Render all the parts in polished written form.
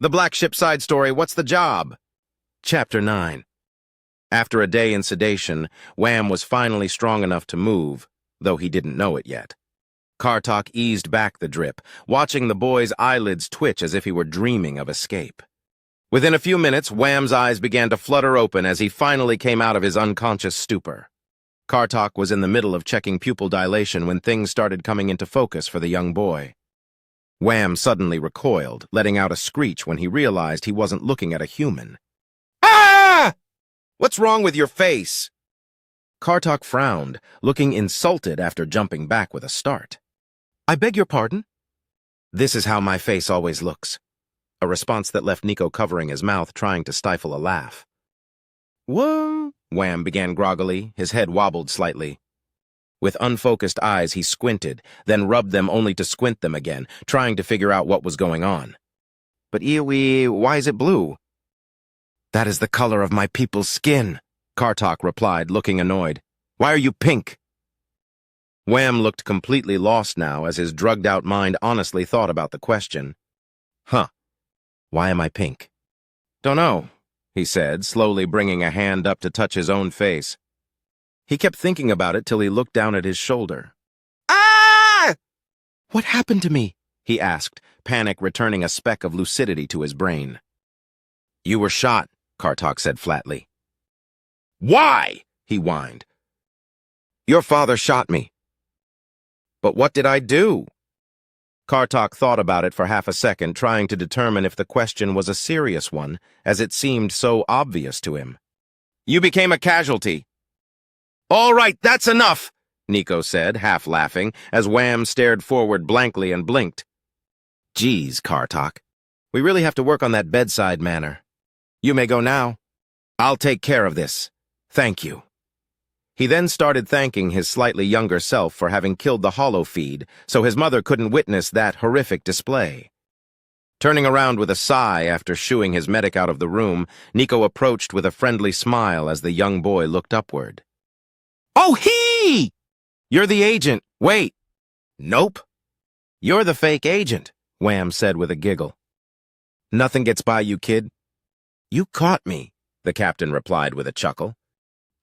The Black Ship Side Story, What's the Job? Chapter 9. After a day in sedation, Wham was finally strong enough to move, though he didn't know it yet. Kartok eased back the drip, watching the boy's eyelids twitch as if he were dreaming of escape. Within a few minutes, Wham's eyes began to flutter open as he finally came out of his unconscious stupor. Kartok was in the middle of checking pupil dilation when things started coming into focus for the young boy. Wham suddenly recoiled, letting out a screech when he realized he wasn't looking at a human. Ah! What's wrong with your face? Kartok frowned, looking insulted after jumping back with a start. I beg your pardon? This is how my face always looks. A response that left Nico covering his mouth, trying to stifle a laugh. What? Wham began groggily, his head wobbled slightly. With unfocused eyes, he squinted, then rubbed them only to squint them again, trying to figure out what was going on. But Eowee, why is it blue? That is the color of my people's skin, Kartok replied, looking annoyed. Why are you pink? Wham looked completely lost now as his drugged-out mind honestly thought about the question. Huh. Why am I pink? Dunno, he said, slowly bringing a hand up to touch his own face. He kept thinking about it till he looked down at his shoulder. Ah! What happened to me? He asked, panic returning a speck of lucidity to his brain. You were shot, Kartok said flatly. Why? He whined. Your father shot me. But what did I do? Kartok thought about it for half a second, trying to determine if the question was a serious one, as it seemed so obvious to him. You became a casualty. All right, that's enough, Nico said, half laughing, as Wham stared forward blankly and blinked. Geez, Kartok, we really have to work on that bedside manner. You may go now. I'll take care of this. Thank you. He then started thanking his slightly younger self for having killed the hollow feed, so his mother couldn't witness that horrific display. Turning around with a sigh after shooing his medic out of the room, Nico approached with a friendly smile as the young boy looked upward. Oh, he! You're the agent. Wait. Nope. You're the fake agent, Wham said with a giggle. Nothing gets by you, kid. You caught me, the captain replied with a chuckle.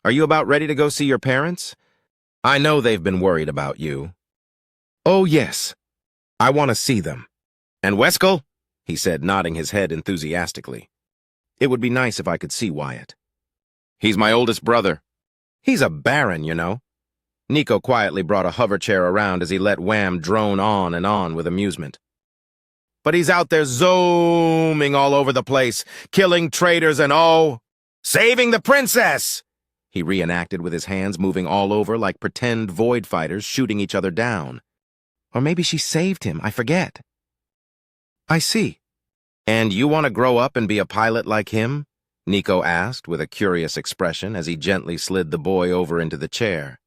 Are you about ready to go see your parents? I know they've been worried about you. Oh, yes. I want to see them. And Weskel? He said, nodding his head enthusiastically. It would be nice if I could see Wyatt. He's my oldest brother. He's a baron, you know. Nico quietly brought a hover chair around as he let Wham drone on and on with amusement. But he's out there zooming all over the place, killing traitors and saving the princess! He reenacted with his hands moving all over like pretend void fighters shooting each other down. Or maybe she saved him, I forget. I see. And you want to grow up and be a pilot like him? Nico asked with a curious expression as he gently slid the boy over into the chair.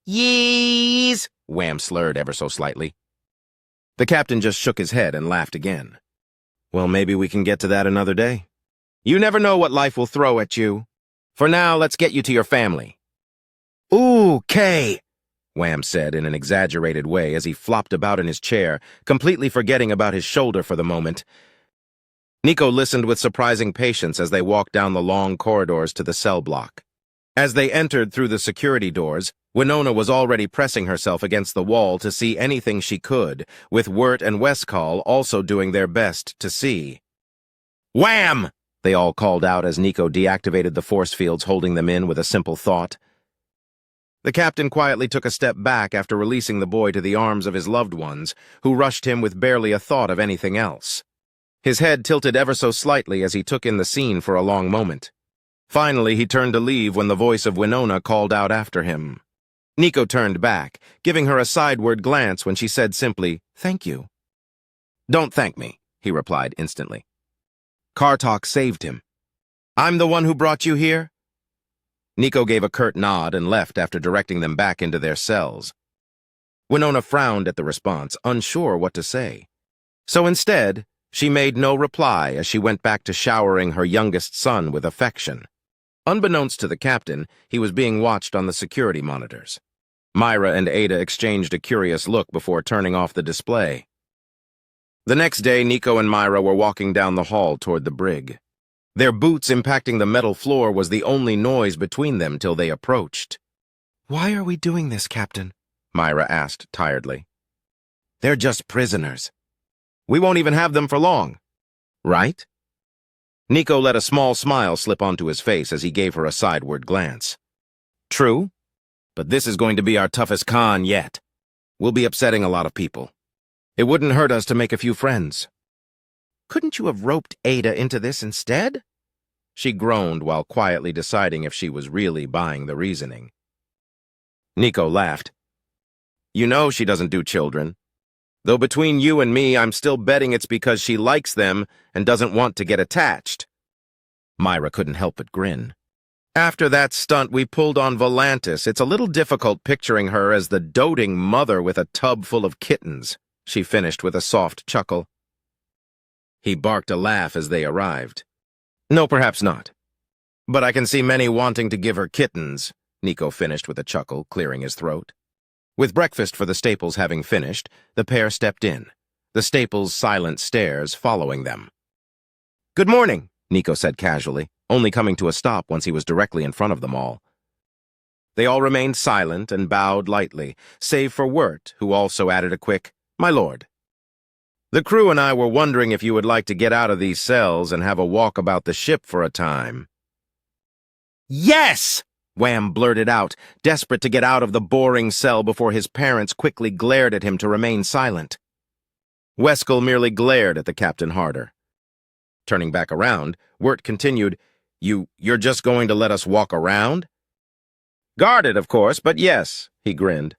Yees! Wham slurred ever so slightly. The captain just shook his head and laughed again. Well, maybe we can get to that another day. You never know what life will throw at you. For now, let's get you to your family. Ooh, Kay, Wham said in an exaggerated way as he flopped about in his chair, completely forgetting about his shoulder for the moment. Nico listened with surprising patience as they walked down the long corridors to the cell block. As they entered through the security doors, Winona was already pressing herself against the wall to see anything she could, with Wirt and Westcall also doing their best to see. Wham! They all called out as Nico deactivated the force fields holding them in with a simple thought. The captain quietly took a step back after releasing the boy to the arms of his loved ones, who rushed him with barely a thought of anything else. His head tilted ever so slightly as he took in the scene for a long moment. Finally, he turned to leave when the voice of Winona called out after him. Nico turned back, giving her a sideward glance when she said simply, "Thank you." "Don't thank me," he replied instantly. Kartok saved him. I'm the one who brought you here? Nico gave a curt nod and left after directing them back into their cells. Winona frowned at the response, unsure what to say. So instead, she made no reply as she went back to showering her youngest son with affection. Unbeknownst to the captain, he was being watched on the security monitors. Myra and Ada exchanged a curious look before turning off the display. The next day, Nico and Myra were walking down the hall toward the brig. Their boots impacting the metal floor was the only noise between them till they approached. "Why are we doing this, Captain?" Myra asked tiredly. "They're just prisoners. We won't even have them for long. Right?" Nico let a small smile slip onto his face as he gave her a sideward glance. "True, but this is going to be our toughest con yet. We'll be upsetting a lot of people. It wouldn't hurt us to make a few friends." "Couldn't you have roped Ada into this instead?" She groaned while quietly deciding if she was really buying the reasoning. Nico laughed. "You know she doesn't do children. Though between you and me, I'm still betting it's because she likes them and doesn't want to get attached." Myra couldn't help but grin. "After that stunt we pulled on Volantis, it's a little difficult picturing her as the doting mother with a tub full of kittens," she finished with a soft chuckle. He barked a laugh as they arrived. "No, perhaps not. But I can see many wanting to give her kittens," Nico finished with a chuckle, clearing his throat. With breakfast for the Staples having finished, the pair stepped in, the Staples' silent stares following them. "Good morning," Nico said casually, only coming to a stop once he was directly in front of them all. They all remained silent and bowed lightly, save for Wirt, who also added a quick, "My lord." "The crew and I were wondering if you would like to get out of these cells and have a walk about the ship for a time." "Yes!" Wham blurted out, desperate to get out of the boring cell before his parents quickly glared at him to remain silent. Weskel merely glared at the captain harder. Turning back around, Wirt continued, You're just going to let us walk around?" "Guarded, of course, but yes," he grinned.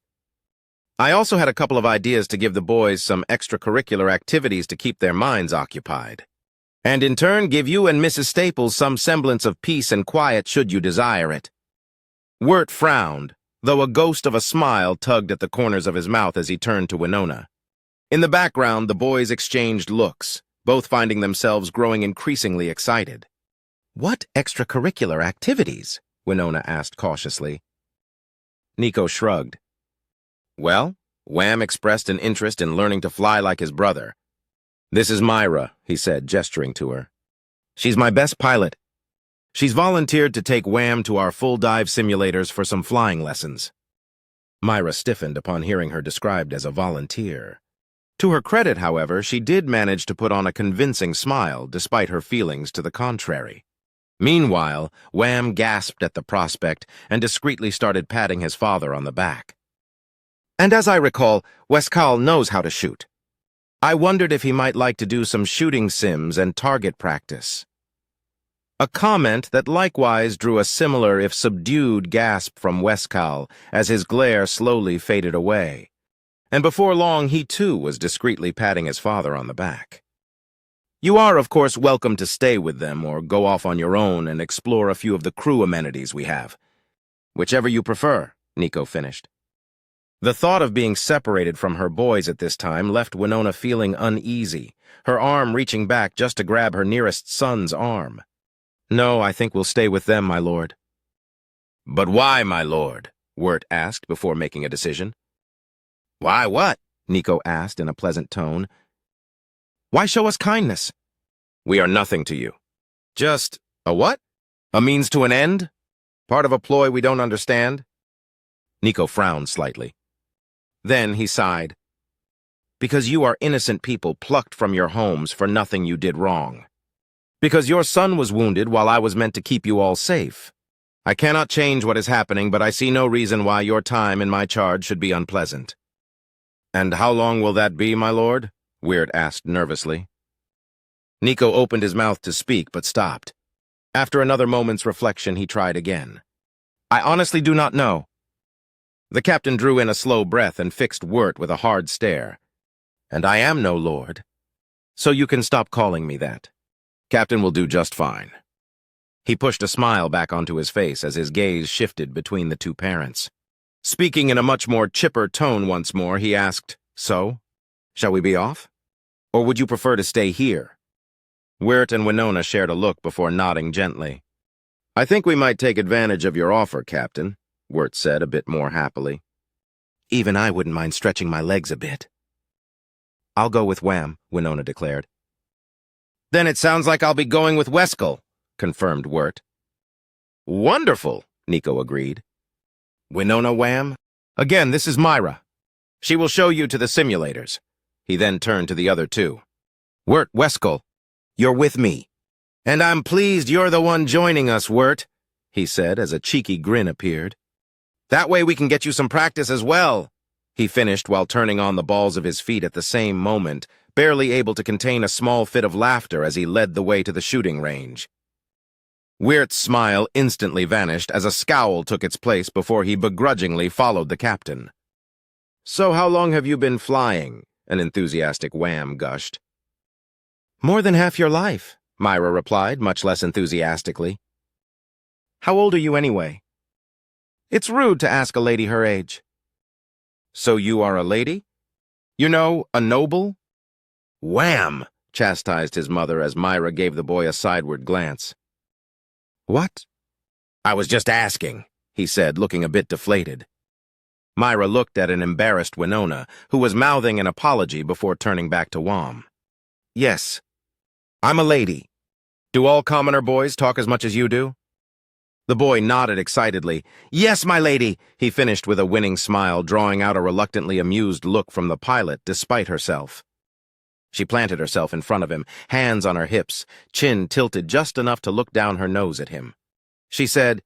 "I also had a couple of ideas to give the boys some extracurricular activities to keep their minds occupied. And in turn give you and Mrs. Staples some semblance of peace and quiet should you desire it." Wirt frowned, though a ghost of a smile tugged at the corners of his mouth as he turned to Winona. In the background, the boys exchanged looks, both finding themselves growing increasingly excited. "What extracurricular activities?" Winona asked cautiously. Nico shrugged. "Well, Wham expressed an interest in learning to fly like his brother. This is Myra," he said, gesturing to her. "She's my best pilot. She's volunteered to take Wham to our full-dive simulators for some flying lessons." Myra stiffened upon hearing her described as a volunteer. To her credit, however, she did manage to put on a convincing smile, despite her feelings to the contrary. Meanwhile, Wham gasped at the prospect and discreetly started patting his father on the back. "And as I recall, Wescal knows how to shoot. I wondered if he might like to do some shooting sims and target practice." A comment that likewise drew a similar, if subdued, gasp from Wescal as his glare slowly faded away. And before long, he too was discreetly patting his father on the back. "You are, of course, welcome to stay with them or go off on your own and explore a few of the crew amenities we have. Whichever you prefer," Nico finished. The thought of being separated from her boys at this time left Winona feeling uneasy, her arm reaching back just to grab her nearest son's arm. "No, I think we'll stay with them, my lord." "But why, my lord?" Wirt asked before making a decision. "Why what?" Nico asked in a pleasant tone. "Why show us kindness? We are nothing to you. Just, a what? A means to an end? Part of a ploy we don't understand?" Nico frowned slightly. Then he sighed. "Because you are innocent people plucked from your homes for nothing you did wrong. Because your son was wounded while I was meant to keep you all safe. I cannot change what is happening, but I see no reason why your time in my charge should be unpleasant." "And how long will that be, my lord?" Wirt asked nervously. Nico opened his mouth to speak, but stopped. After another moment's reflection, he tried again. "I honestly do not know." The captain drew in a slow breath and fixed Wirt with a hard stare. "And I am no lord. So you can stop calling me that. Captain will do just fine." He pushed a smile back onto his face as his gaze shifted between the two parents. Speaking in a much more chipper tone once more, he asked, "So, shall we be off? Or would you prefer to stay here?" Wirt and Winona shared a look before nodding gently. "I think we might take advantage of your offer, Captain," Wirt said a bit more happily. "Even I wouldn't mind stretching my legs a bit." I'll go with Wham, Winona declared. Then it sounds like I'll be going with Weskel, confirmed Wirt. Wonderful, Nico agreed. Winona, Wham? Again, this is Myra. She will show you to the simulators. He then turned to the other two. Wirt, Weskel, you're with me. And I'm pleased you're the one joining us, Wirt, he said as a cheeky grin appeared. That way we can get you some practice as well, he finished while turning on the balls of his feet at the same moment, barely able to contain a small fit of laughter as he led the way to the shooting range. Wirt's smile instantly vanished as a scowl took its place before he begrudgingly followed the captain. So how long have you been flying? An enthusiastic Wham gushed. More than half your life, Myra replied, much less enthusiastically. How old are you anyway? It's rude to ask a lady her age. So you are a lady? You know, a noble? Wham! Chastised his mother as Myra gave the boy a sideward glance. What? I was just asking, he said, looking a bit deflated. Myra looked at an embarrassed Winona, who was mouthing an apology before turning back to Wham. Yes, I'm a lady. Do all commoner boys talk as much as you do? The boy nodded excitedly. Yes, my lady, he finished with a winning smile, drawing out a reluctantly amused look from the pilot despite herself. She planted herself in front of him, hands on her hips, chin tilted just enough to look down her nose at him. She said,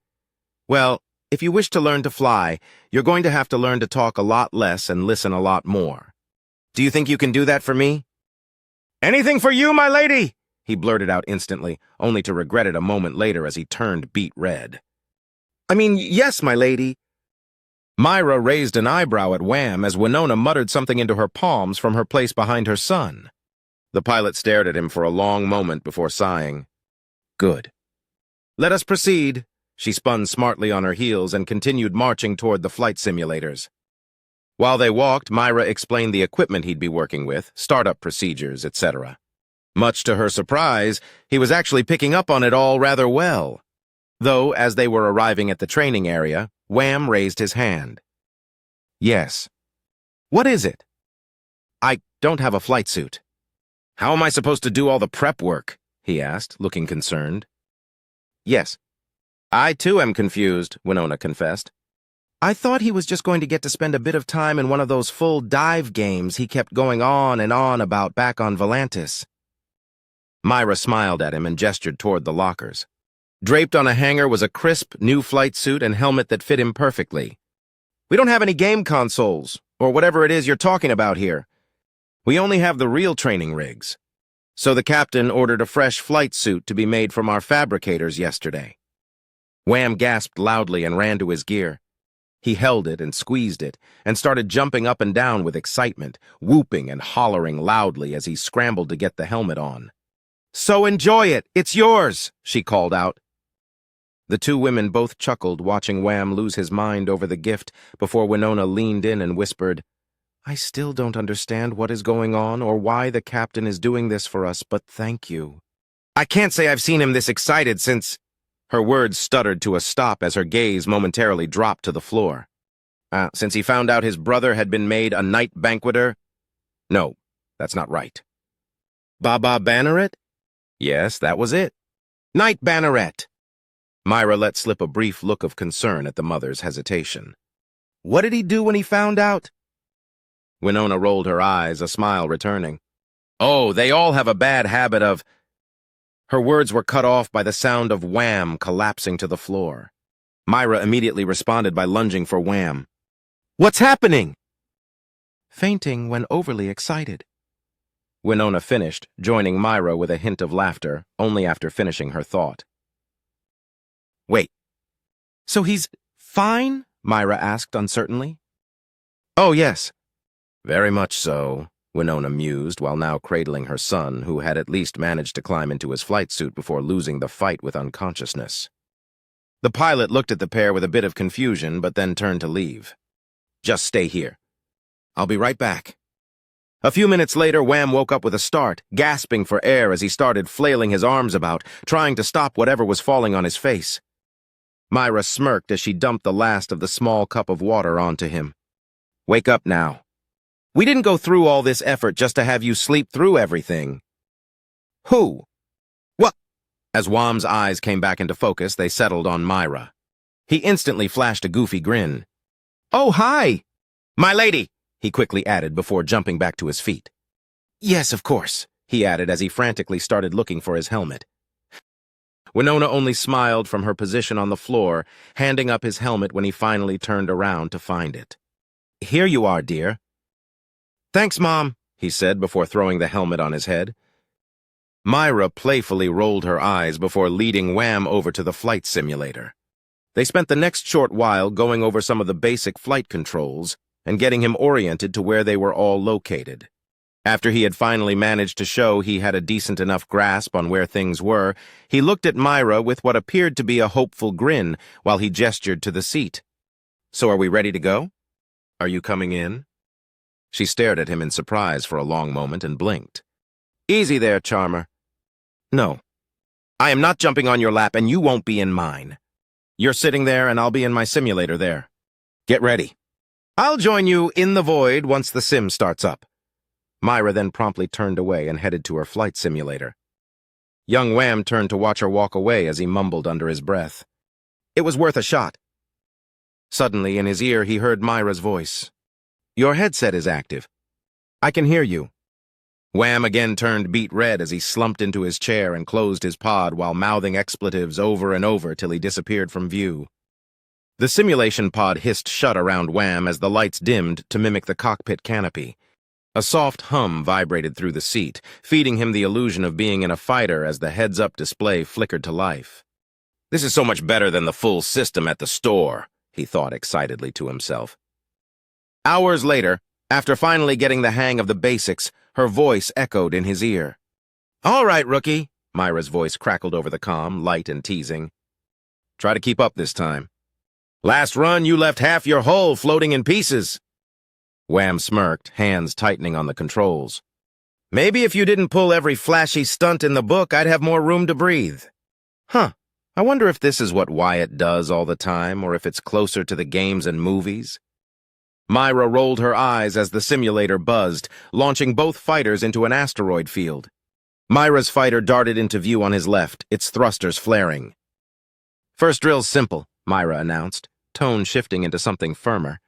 Well, if you wish to learn to fly, you're going to have to learn to talk a lot less and listen a lot more. Do you think you can do that for me? Anything for you, my lady, he blurted out instantly, only to regret it a moment later as he turned beet red. I mean, yes, my lady. Myra raised an eyebrow at Wham as Winona muttered something into her palms from her place behind her son. The pilot stared at him for a long moment before sighing. Good. Let us proceed. She spun smartly on her heels and continued marching toward the flight simulators. While they walked, Myra explained the equipment he'd be working with, startup procedures, etc. Much to her surprise, he was actually picking up on it all rather well. Though, as they were arriving at the training area, Wham raised his hand. Yes. What is it? I don't have a flight suit. How am I supposed to do all the prep work? He asked, looking concerned. Yes. I too am confused, Winona confessed. I thought he was just going to get to spend a bit of time in one of those full dive games he kept going on and on about back on Volantis. Myra smiled at him and gestured toward the lockers. Draped on a hanger was a crisp, new flight suit and helmet that fit him perfectly. We don't have any game consoles, or whatever it is you're talking about here. We only have the real training rigs. So the captain ordered a fresh flight suit to be made from our fabricators yesterday. Wham gasped loudly and ran to his gear. He held it and squeezed it, and started jumping up and down with excitement, whooping and hollering loudly as he scrambled to get the helmet on. So enjoy it! It's yours! She called out. The two women both chuckled, watching Wham lose his mind over the gift before Winona leaned in and whispered, I still don't understand what is going on or why the captain is doing this for us, but thank you. I can't say I've seen him this excited since... Her words stuttered to a stop as her gaze momentarily dropped to the floor. Since he found out his brother had been made a knight banqueter? No, that's not right. Baba Banneret? Yes, that was it. Knight Banneret! Myra let slip a brief look of concern at the mother's hesitation. What did he do when he found out? Winona rolled her eyes, a smile returning. Oh, they all have a bad habit of... Her words were cut off by the sound of Wham collapsing to the floor. Myra immediately responded by lunging for Wham. What's happening? Fainting when overly excited. Winona finished, joining Myra with a hint of laughter, only after finishing her thought. Wait. So he's fine? Myra asked uncertainly. Oh, yes. Very much so, Winona mused while now cradling her son, who had at least managed to climb into his flight suit before losing the fight with unconsciousness. The pilot looked at the pair with a bit of confusion, but then turned to leave. Just stay here. I'll be right back. A few minutes later, Wham woke up with a start, gasping for air as he started flailing his arms about, trying to stop whatever was falling on his face. Myra smirked as she dumped the last of the small cup of water onto him. Wake up now. We didn't go through all this effort just to have you sleep through everything. Who? What? As Wam's eyes came back into focus, they settled on Myra. He instantly flashed a goofy grin. Oh, hi! My lady, he quickly added before jumping back to his feet. Yes, of course, he added as he frantically started looking for his helmet. Winona only smiled from her position on the floor, handing up his helmet when he finally turned around to find it. Here you are, dear. Thanks, Mom, he said before throwing the helmet on his head. Myra playfully rolled her eyes before leading Wham over to the flight simulator. They spent the next short while going over some of the basic flight controls and getting him oriented to where they were all located. After he had finally managed to show he had a decent enough grasp on where things were, he looked at Myra with what appeared to be a hopeful grin while he gestured to the seat. So are we ready to go? Are you coming in? She stared at him in surprise for a long moment and blinked. Easy there, Charmer. No. I am not jumping on your lap and you won't be in mine. You're sitting there and I'll be in my simulator there. Get ready. I'll join you in the void once the sim starts up. Myra then promptly turned away and headed to her flight simulator. Young Wham turned to watch her walk away as he mumbled under his breath. It was worth a shot. Suddenly, in his ear, he heard Myra's voice. Your headset is active. I can hear you. Wham again turned beet red as he slumped into his chair and closed his pod while mouthing expletives over and over till he disappeared from view. The simulation pod hissed shut around Wham as the lights dimmed to mimic the cockpit canopy. A soft hum vibrated through the seat, feeding him the illusion of being in a fighter as the heads-up display flickered to life. This is so much better than the full system at the store, he thought excitedly to himself. Hours later, after finally getting the hang of the basics, her voice echoed in his ear. All right, rookie, Myra's voice crackled over the comm, light and teasing. Try to keep up this time. Last run, you left half your hull floating in pieces. Wham smirked, hands tightening on the controls. Maybe if you didn't pull every flashy stunt in the book, I'd have more room to breathe. Huh, I wonder if this is what Wyatt does all the time, or if it's closer to the games and movies. Myra rolled her eyes as the simulator buzzed, launching both fighters into an asteroid field. Myra's fighter darted into view on his left, its thrusters flaring. First drill's simple, Myra announced, tone shifting into something firmer.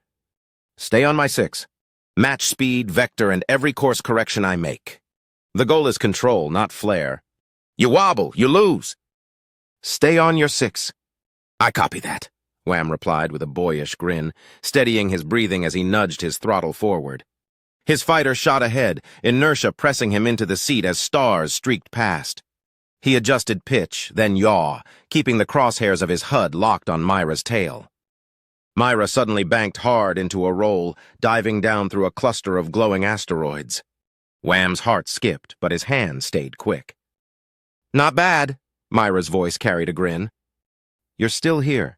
Stay on my 6. Match speed, vector, and every course correction I make. The goal is control, not flare. You wobble, you lose. Stay on your 6. I copy that, Wham replied with a boyish grin, steadying his breathing as he nudged his throttle forward. His fighter shot ahead, inertia pressing him into the seat as stars streaked past. He adjusted pitch, then yaw, keeping the crosshairs of his HUD locked on Myra's tail. Myra suddenly banked hard into a roll, diving down through a cluster of glowing asteroids. Wham's heart skipped, but his hand stayed quick. Not bad, Myra's voice carried a grin. You're still here.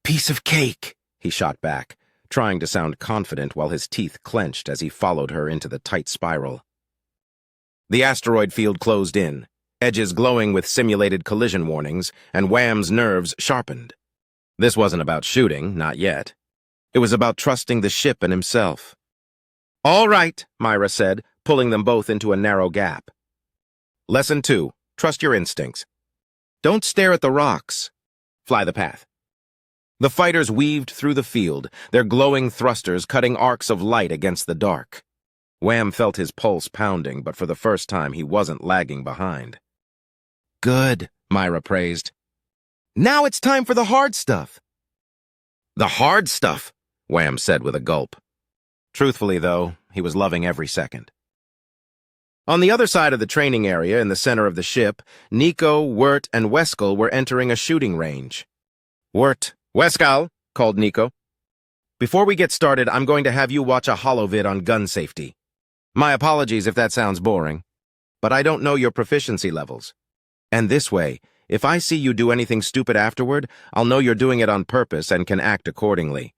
Piece of cake, he shot back, trying to sound confident while his teeth clenched as he followed her into the tight spiral. The asteroid field closed in, edges glowing with simulated collision warnings, and Wham's nerves sharpened. This wasn't about shooting, not yet. It was about trusting the ship and himself. All right, Myra said, pulling them both into a narrow gap. Lesson 2, trust your instincts. Don't stare at the rocks. Fly the path. The fighters weaved through the field, their glowing thrusters cutting arcs of light against the dark. Wham felt his pulse pounding, but for the first time he wasn't lagging behind. Good, Myra praised. Now it's time for the hard stuff. The hard stuff, Wham said with a gulp. Truthfully, though, he was loving every second. On the other side of the training area in the center of the ship, Nico, Wirt, and Weskel were entering a shooting range. Wirt, Weskel, called Nico. Before we get started, I'm going to have you watch a holovid on gun safety. My apologies if that sounds boring, but I don't know your proficiency levels. And this way, if I see you do anything stupid afterward, I'll know you're doing it on purpose and can act accordingly.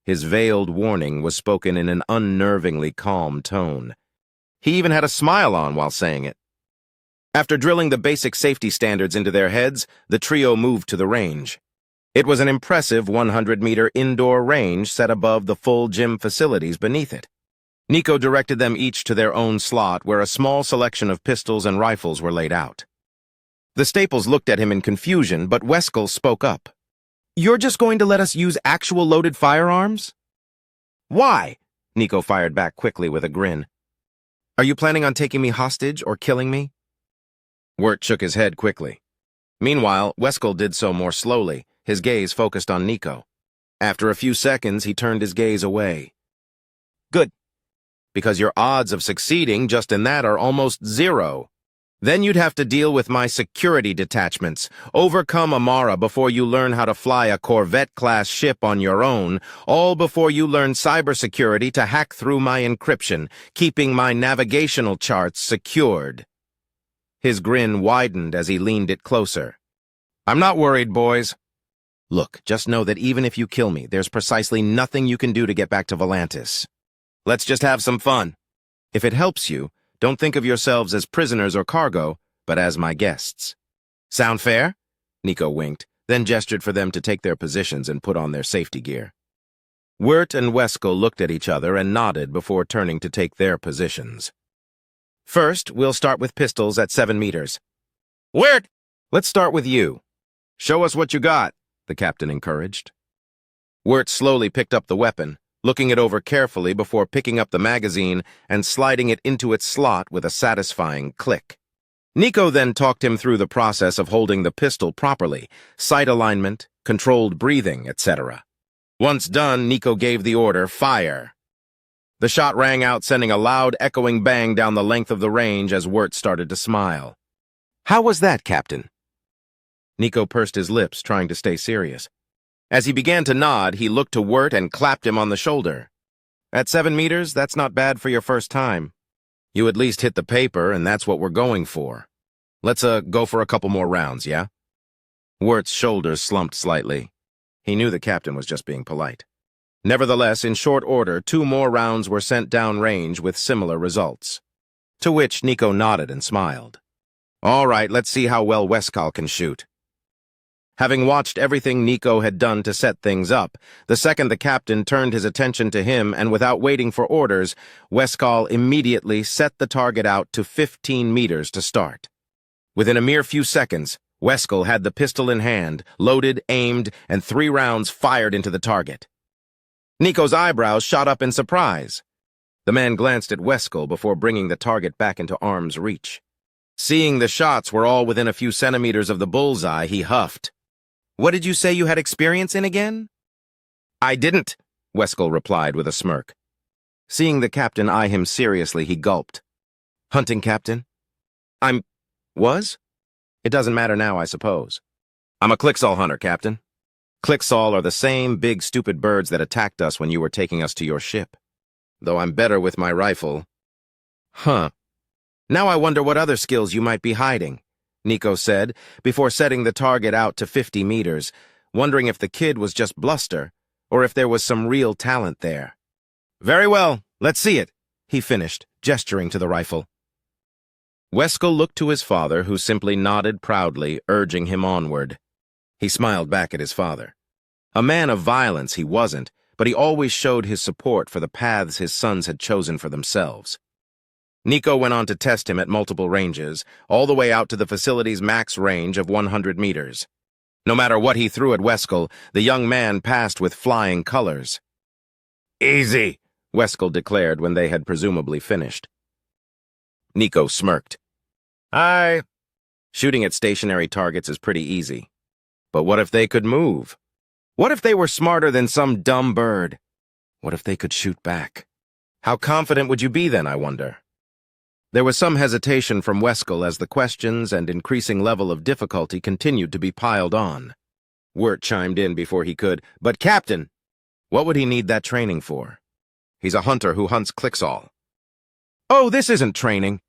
His veiled warning was spoken in an unnervingly calm tone. He even had a smile on while saying it. After drilling the basic safety standards into their heads, the trio moved to the range. It was an impressive 100-meter indoor range set above the full gym facilities beneath it. Nico directed them each to their own slot where a small selection of pistols and rifles were laid out. The Staples looked at him in confusion, but Weskel spoke up. "You're just going to let us use actual loaded firearms?" "Why?" Nico fired back quickly with a grin. "Are you planning on taking me hostage or killing me?" Wirt shook his head quickly. Meanwhile, Weskel did so more slowly, his gaze focused on Nico. After a few seconds, he turned his gaze away. "Good. Because your odds of succeeding just in that are almost zero. Then you'd have to deal with my security detachments, overcome Amara before you learn how to fly a Corvette-class ship on your own, all before you learn cybersecurity to hack through my encryption, keeping my navigational charts secured." His grin widened as he leaned it closer. "I'm not worried, boys. Look, just know that even if you kill me, there's precisely nothing you can do to get back to Volantis. Let's just have some fun. If it helps you, don't think of yourselves as prisoners or cargo, but as my guests. Sound fair?" Nico winked, then gestured for them to take their positions and put on their safety gear. Wirt and Weskel looked at each other and nodded before turning to take their positions. "First, we'll start with pistols at 7 meters. Wirt, let's start with you. Show us what you got," the captain encouraged. Wirt slowly picked up the weapon, looking it over carefully before picking up the magazine and sliding it into its slot with a satisfying click. Nico then talked him through the process of holding the pistol properly, sight alignment, controlled breathing, etc. Once done, Nico gave the order, "Fire." The shot rang out, sending a loud, echoing bang down the length of the range as Wirt started to smile. "How was that, Captain?" Nico pursed his lips, trying to stay serious. As he began to nod, he looked to Wirt and clapped him on the shoulder. "At 7 meters, that's not bad for your first time. You at least hit the paper, and that's what we're going for. Let's, go for a couple more rounds, yeah?" Wirt's shoulders slumped slightly. He knew the captain was just being polite. Nevertheless, in short order, 2 more rounds were sent downrange with similar results. To which Nico nodded and smiled. "All right, let's see how well Wescal can shoot." Having watched everything Nico had done to set things up, the second the captain turned his attention to him and without waiting for orders, Wescal immediately set the target out to 15 meters to start. Within a mere few seconds, Wescal had the pistol in hand, loaded, aimed, and 3 rounds fired into the target. Nico's eyebrows shot up in surprise. The man glanced at Wescal before bringing the target back into arm's reach. Seeing the shots were all within a few centimeters of the bullseye, he huffed. "What did you say you had experience in again?" "I didn't," Wescal replied with a smirk. Seeing the captain eye him seriously, he gulped. "Hunting captain?" Was? It doesn't matter now, I suppose. I'm a Clixall hunter, Captain. Clixall are the same big stupid birds that attacked us when you were taking us to your ship. Though I'm better with my rifle. Huh. Now I wonder what other skills you might be hiding, Nico said, before setting the target out to 50 meters, wondering if the kid was just bluster, or if there was some real talent there. Very well, let's see it, he finished, gesturing to the rifle. Weskel looked to his father, who simply nodded proudly, urging him onward. He smiled back at his father. A man of violence he wasn't, but he always showed his support for the paths his sons had chosen for themselves. Nico went on to test him at multiple ranges, all the way out to the facility's max range of 100 meters. No matter what he threw at Weskel, the young man passed with flying colors. Easy, Weskel declared when they had presumably finished. Nico smirked. Shooting at stationary targets is pretty easy. But what if they could move? What if they were smarter than some dumb bird? What if they could shoot back? How confident would you be then, I wonder? There was some hesitation from Weskel as the questions and increasing level of difficulty continued to be piled on. Wirt chimed in before he could, but Captain, what would he need that training for? He's a hunter who hunts Clixall. Oh, this isn't training.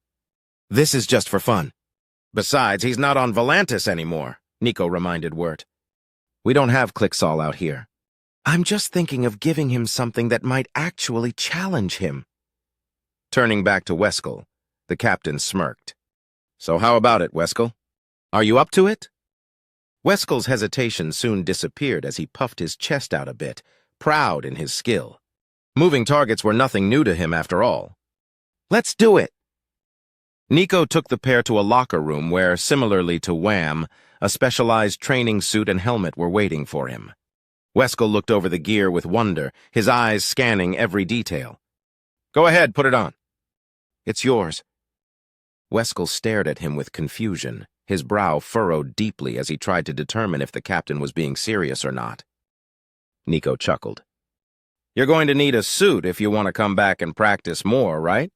This is just for fun. Besides, he's not on Volantis anymore, Nico reminded Wirt. We don't have Clixall out here. I'm just thinking of giving him something that might actually challenge him. Turning back to Weskel, the captain smirked. So how about it, Weskel? Are you up to it? Weskel's hesitation soon disappeared as he puffed his chest out a bit, proud in his skill. Moving targets were nothing new to him after all. Let's do it! Nico took the pair to a locker room where, similarly to Wham, a specialized training suit and helmet were waiting for him. Weskel looked over the gear with wonder, his eyes scanning every detail. Go ahead, put it on. It's yours. Weskel stared at him with confusion, his brow furrowed deeply as he tried to determine if the captain was being serious or not. Nico chuckled. You're going to need a suit if you want to come back and practice more, right?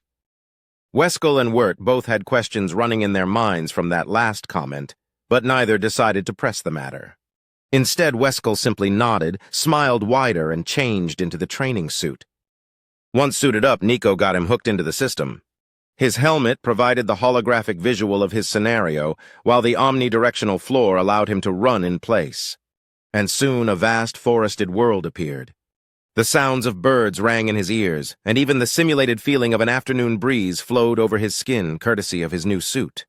Weskel and Wirt both had questions running in their minds from that last comment, but neither decided to press the matter. Instead, Weskel simply nodded, smiled wider, and changed into the training suit. Once suited up, Nico got him hooked into the system. His helmet provided the holographic visual of his scenario, while the omnidirectional floor allowed him to run in place. And soon a vast forested world appeared. The sounds of birds rang in his ears, and even the simulated feeling of an afternoon breeze flowed over his skin courtesy of his new suit.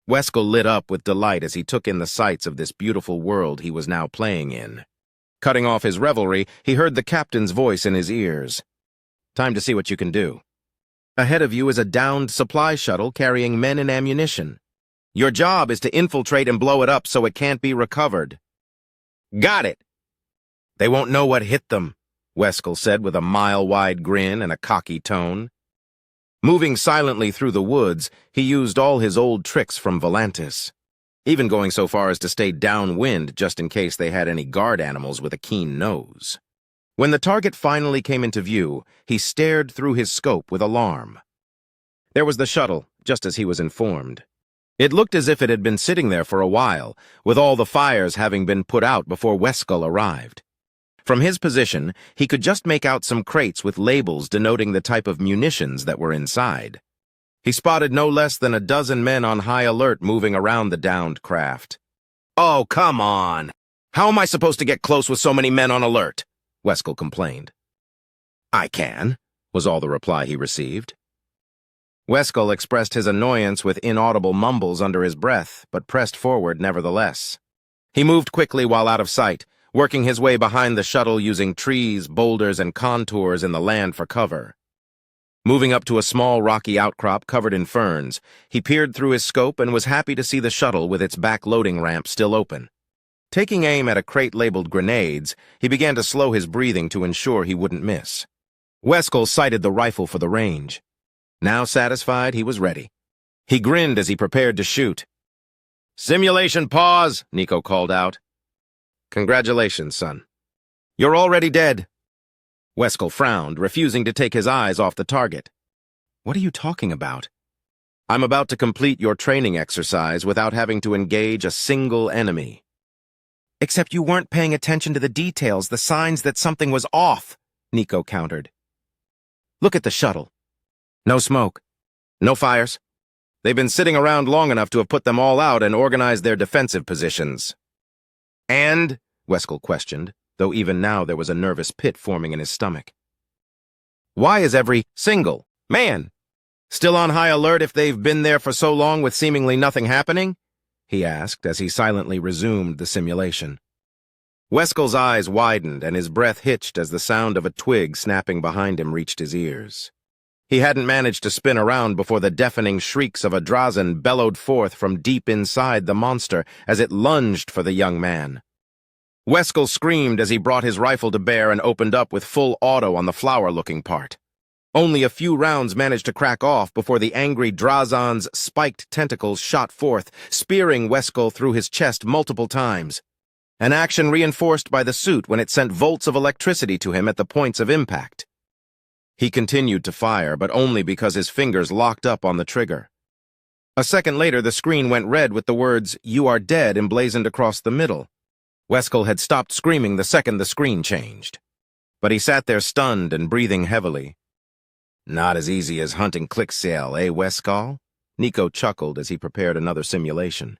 Weskel lit up with delight as he took in the sights of this beautiful world he was now playing in. Cutting off his revelry, he heard the captain's voice in his ears. Time to see what you can do. Ahead of you is a downed supply shuttle carrying men and ammunition. Your job is to infiltrate and blow it up so it can't be recovered. Got it! They won't know what hit them, Weskel said with a mile-wide grin and a cocky tone. Moving silently through the woods, he used all his old tricks from Volantis, even going so far as to stay downwind just in case they had any guard animals with a keen nose. When the target finally came into view, he stared through his scope with alarm. There was the shuttle, just as he was informed. It looked as if it had been sitting there for a while, with all the fires having been put out before Weskel arrived. From his position, he could just make out some crates with labels denoting the type of munitions that were inside. He spotted no less than a dozen men on high alert moving around the downed craft. Oh, come on! How am I supposed to get close with so many men on alert? Weskel complained. I can, was all the reply he received. Weskel expressed his annoyance with inaudible mumbles under his breath, but pressed forward nevertheless. He moved quickly while out of sight, working his way behind the shuttle using trees, boulders, and contours in the land for cover. Moving up to a small rocky outcrop covered in ferns, he peered through his scope and was happy to see the shuttle with its back loading ramp still open. Taking aim at a crate labeled grenades, he began to slow his breathing to ensure he wouldn't miss. Weskel sighted the rifle for the range. Now satisfied, he was ready. He grinned as he prepared to shoot. Simulation pause, Nico called out. Congratulations, son. You're already dead. Weskel frowned, refusing to take his eyes off the target. What are you talking about? I'm about to complete your training exercise without having to engage a single enemy. Except you weren't paying attention to the details, the signs that something was off, Nico countered. Look at the shuttle. No smoke. No fires. They've been sitting around long enough to have put them all out and organized their defensive positions. And, Weskel questioned, though even now there was a nervous pit forming in his stomach. Why is every single man still on high alert if they've been there for so long with seemingly nothing happening? He asked as he silently resumed the simulation. Weskel's eyes widened and his breath hitched as the sound of a twig snapping behind him reached his ears. He hadn't managed to spin around before the deafening shrieks of a Drazen bellowed forth from deep inside the monster as it lunged for the young man. Weskel screamed as he brought his rifle to bear and opened up with full auto on the flower-looking part. Only a few rounds managed to crack off before the angry Drazan's spiked tentacles shot forth, spearing Weskel through his chest multiple times. An action reinforced by the suit when it sent volts of electricity to him at the points of impact. He continued to fire, but only because his fingers locked up on the trigger. A second later, the screen went red with the words, "You are dead," emblazoned across the middle. Weskel had stopped screaming the second the screen changed. But he sat there stunned and breathing heavily. Not as easy as hunting Clicksail, eh, Weskel? Nico chuckled as he prepared another simulation.